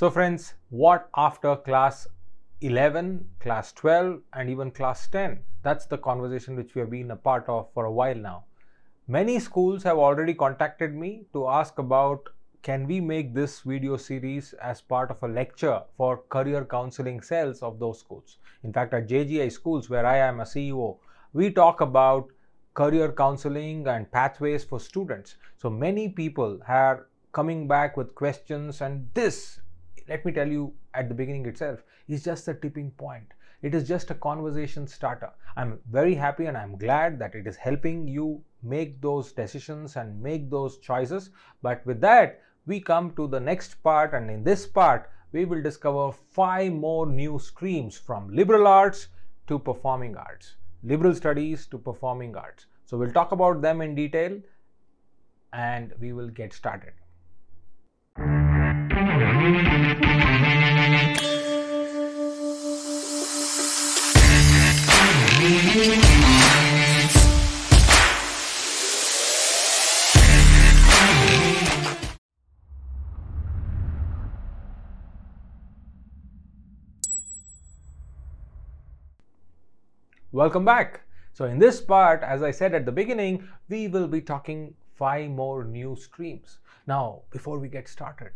So friends, what after class 11, class 12 and even class 10? That's the conversation which we have been a part of for a while now. Many schools have already contacted me to ask about, can we make this video series as part of a lecture for career counseling cells of those schools. In fact, at JGI schools, where I am a CEO, we talk about career counseling and pathways for students. So many people are coming back with questions, and this, let me tell you at the beginning itself, is just a tipping point. It is just a conversation starter. I'm very happy and I'm glad that it is helping you make those decisions and make those choices. But with that, we come to the next part, and in this part, we will discover 5 more new streams from liberal arts to performing arts, liberal studies to performing arts. So we'll talk about them in detail and we will get started. Welcome back. So in this part, as I said at the beginning, we will be talking 5 more new streams. Now, before we get started,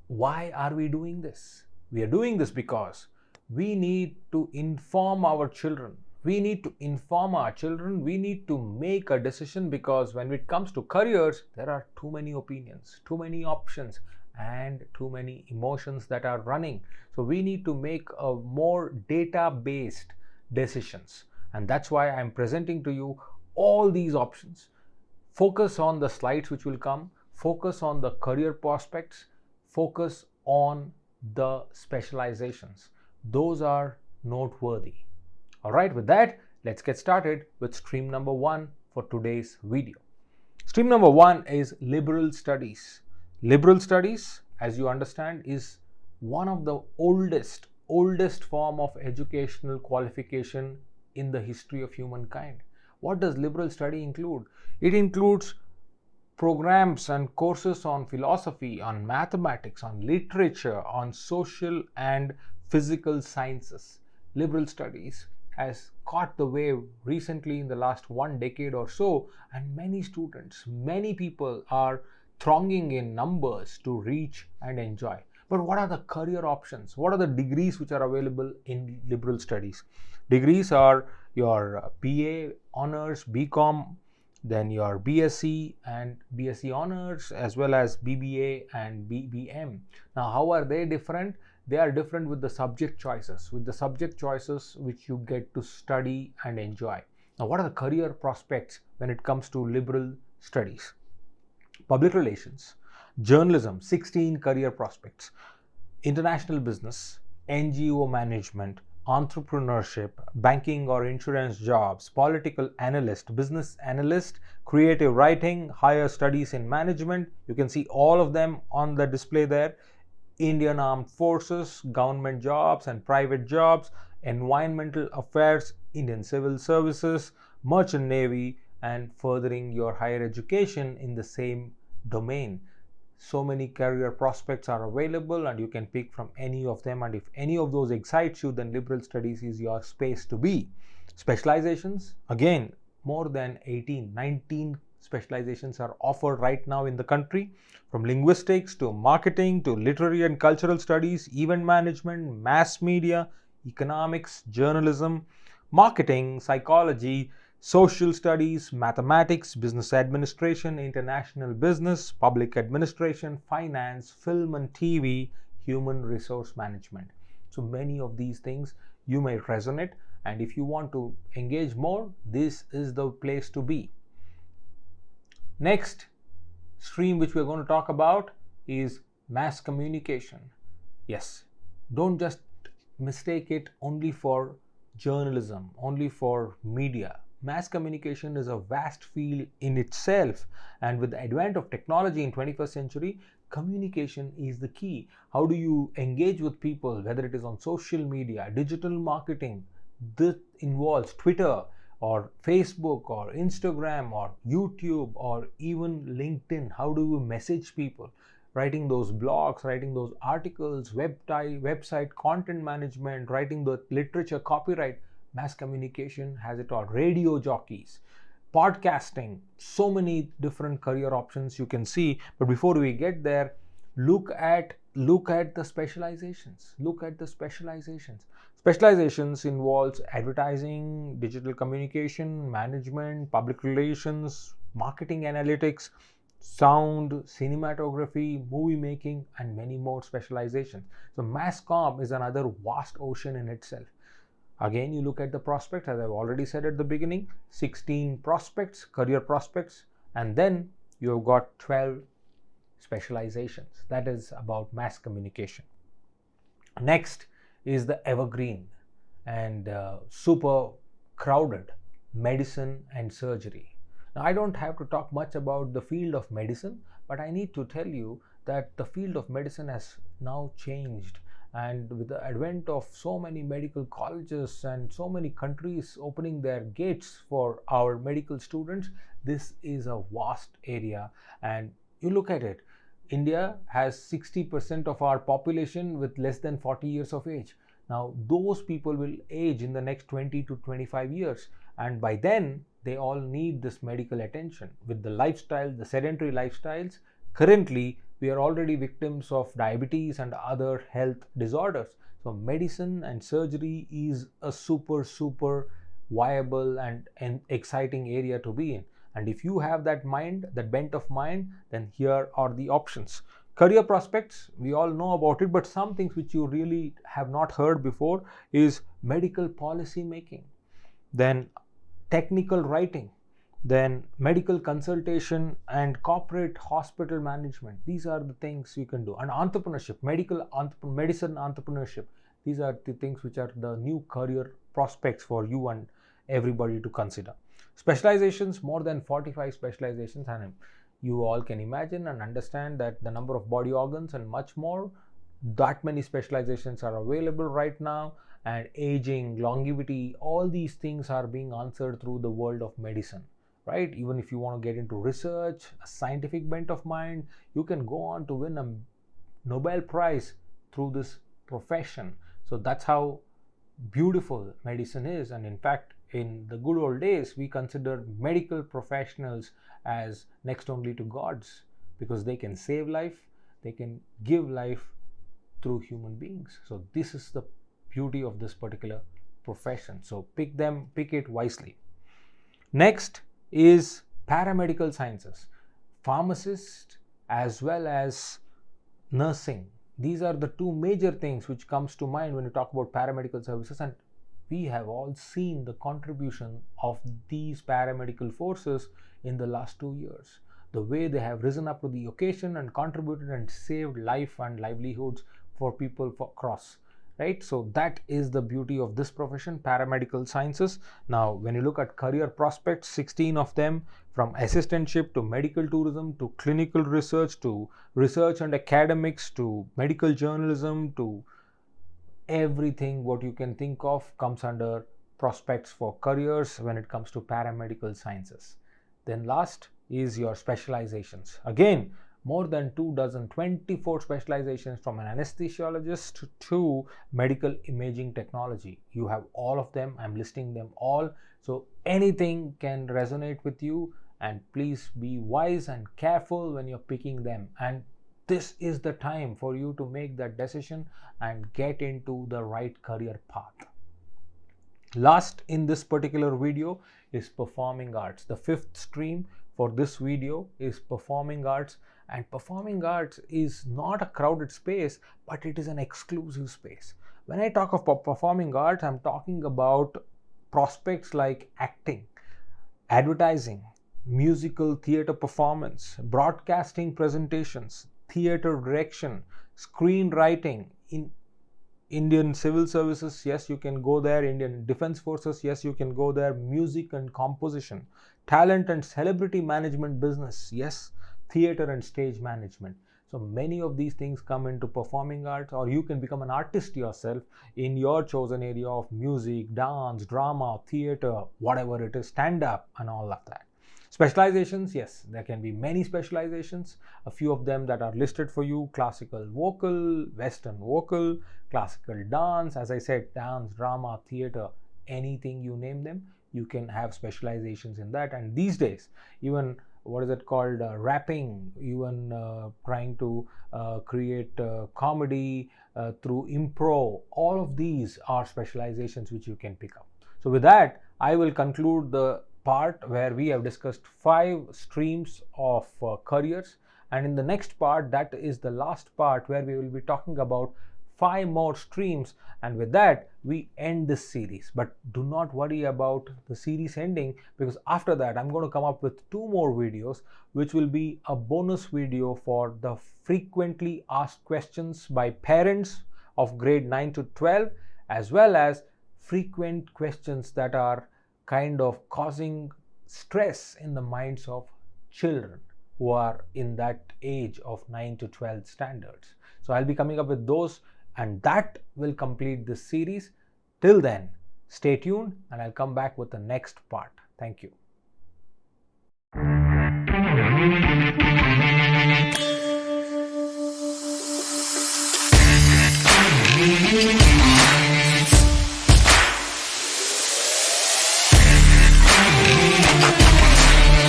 why are we doing this? We are doing this because we need to inform our children. We need to inform our children. We need to make a decision, because when it comes to careers, there are too many opinions, too many options, and too many emotions that are running. So we need to make a more data-based decisions, and that's why I'm presenting to you all these options. Focus on the slides which will come, focus on the career prospects, focus on the specializations. Those are noteworthy. All right, with that, let's get started with stream number 1 for today's video. Stream number 1 is liberal studies. Liberal studies, as you understand, is one of the oldest form of educational qualification in the history of humankind. What does liberal study include? It includes programs and courses on philosophy, on mathematics, on literature, on social and physical sciences. Liberal studies has caught the wave recently in the last 1 decade or so, and many students, many people are thronging in numbers to reach and enjoy. But what are the career options? What are the degrees which are available in liberal studies? Degrees are your BA honors, BCom, then your BSc and BSc honors, as well as BBA and BBM. Now, how are they different? They are different with the subject choices, which you get to study and enjoy. Now, what are the career prospects when it comes to liberal studies? Public relations, journalism, 16 career prospects, international business, NGO management, entrepreneurship, banking or insurance jobs, political analyst, business analyst, creative writing, higher studies in management. You can see all of them on the display there. Indian Armed Forces, government jobs and private jobs, environmental affairs, Indian Civil Services, Merchant Navy, and furthering your higher education in the same domain. So many career prospects are available and you can pick from any of them, and if any of those excites you, then liberal studies is your space to be. Specializations, again, more than 19 specializations are offered right now in the country, from linguistics to marketing to literary and cultural studies, event management, mass media, economics, journalism, marketing, psychology, social studies, mathematics, business administration, international business, public administration, finance, film and TV, human resource management. So many of these things you may resonate, and if you want to engage more, this is the place to be. Next stream which we're going to talk about is mass communication. Yes, don't just mistake it only for journalism, only for media. Mass communication is a vast field in itself, and with the advent of technology in 21st century, communication is the key. How do you engage with people, whether it is on social media, digital marketing? This involves Twitter or Facebook or Instagram or YouTube or even LinkedIn. How do you message people? writing those blogs, writing those articles, website content management, writing the literature, copyright. Mass communication has it all. Radio jockeys, podcasting, so many different career options you can see. But before we get there, look at the specializations. Specializations involves advertising, digital communication, management, public relations, marketing analytics, sound, cinematography, movie making, and many more specializations. So mass comm is another vast ocean in itself. Again, you look at the prospects, as I've already said at the beginning, 16 prospects, career prospects, and then you've got 12 specializations. That is about mass communication. Next is the evergreen and super crowded medicine and surgery. Now, I don't have to talk much about the field of medicine, but I need to tell you that the field of medicine has now changed. And with the advent of so many medical colleges and so many countries opening their gates for our medical students, this is a vast area. And you look at it, India has 60% of our population with less than 40 years of age. Now, those people will age in the next 20 to 25 years. And by then, they all need this medical attention. With the lifestyle, the sedentary lifestyles, currently, we are already victims of diabetes and other health disorders. So medicine and surgery is a super viable and exciting area to be in. And if you have that mind, that bent of mind, then here are the options. Career prospects, we all know about it, but some things which you really have not heard before is medical policy making, then technical writing, then medical consultation and corporate hospital management. These are the things you can do. And entrepreneurship, medicine entrepreneurship. These are the things which are the new career prospects for you and everybody to consider. Specializations, more than 45 specializations, and you all can imagine and understand that the number of body organs and much more, that many specializations are available right now. And aging, longevity, all these things are being answered through the world of medicine. Right? Even if you want to get into research, a scientific bent of mind, you can go on to win a Nobel Prize through this profession. So that's how beautiful medicine is. And in fact, in the good old days, we considered medical professionals as next only to gods, because they can save life, they can give life through human beings. So this is the beauty of this particular profession. So pick it wisely. Next is paramedical sciences, pharmacist as well as nursing. These are the two major things which comes to mind when you talk about paramedical services, and we have all seen the contribution of these paramedical forces in the last 2 years. The way they have risen up to the occasion and contributed and saved life and livelihoods for people across. Right? So that is the beauty of this profession, paramedical sciences. Now, when you look at career prospects, 16 of them, from assistantship to medical tourism to clinical research to research and academics to medical journalism to everything what you can think of comes under prospects for careers when it comes to paramedical sciences. Then last is your specializations. Again, more than 24 specializations, from an anesthesiologist to medical imaging technology. You have all of them. I'm listing them all. So anything can resonate with you, and please be wise and careful when you're picking them. And this is the time for you to make that decision and get into the right career path. Last in this particular video is performing arts. The fifth stream for this video is performing arts. And performing arts is not a crowded space, but it is an exclusive space. When I talk of performing arts, I'm talking about prospects like acting, advertising, musical theater performance, broadcasting presentations, theater direction, screenwriting. In Indian civil services, yes, you can go there. Indian defense forces, yes, you can go there. Music and composition, talent and celebrity management business, yes, theater and stage management. So many of these things come into performing arts, or you can become an artist yourself in your chosen area of music, dance, drama, theater, whatever it is, stand up and all of that. Specializations, yes, there can be many specializations. A few of them that are listed for you: classical vocal, western vocal, classical dance, as I said, dance, drama, theater, anything you name them, you can have specializations in that. And these days, even what is it called, rapping, even trying to create comedy through improv, all of these are specializations which you can pick up. So with that, I will conclude the part where we have discussed 5 streams of careers, and in the next part, that is the last part, where we will be talking about 5 more streams, and with that we end this series. But do not worry about the series ending, because after that I'm going to come up with 2 more videos, which will be a bonus video for the frequently asked questions by parents of grade 9 to 12, as well as frequent questions that are kind of causing stress in the minds of children who are in that age of 9 to 12 standards. So I'll be coming up with those, and that will complete this series. Till then, stay tuned, and I'll come back with the next part. Thank you.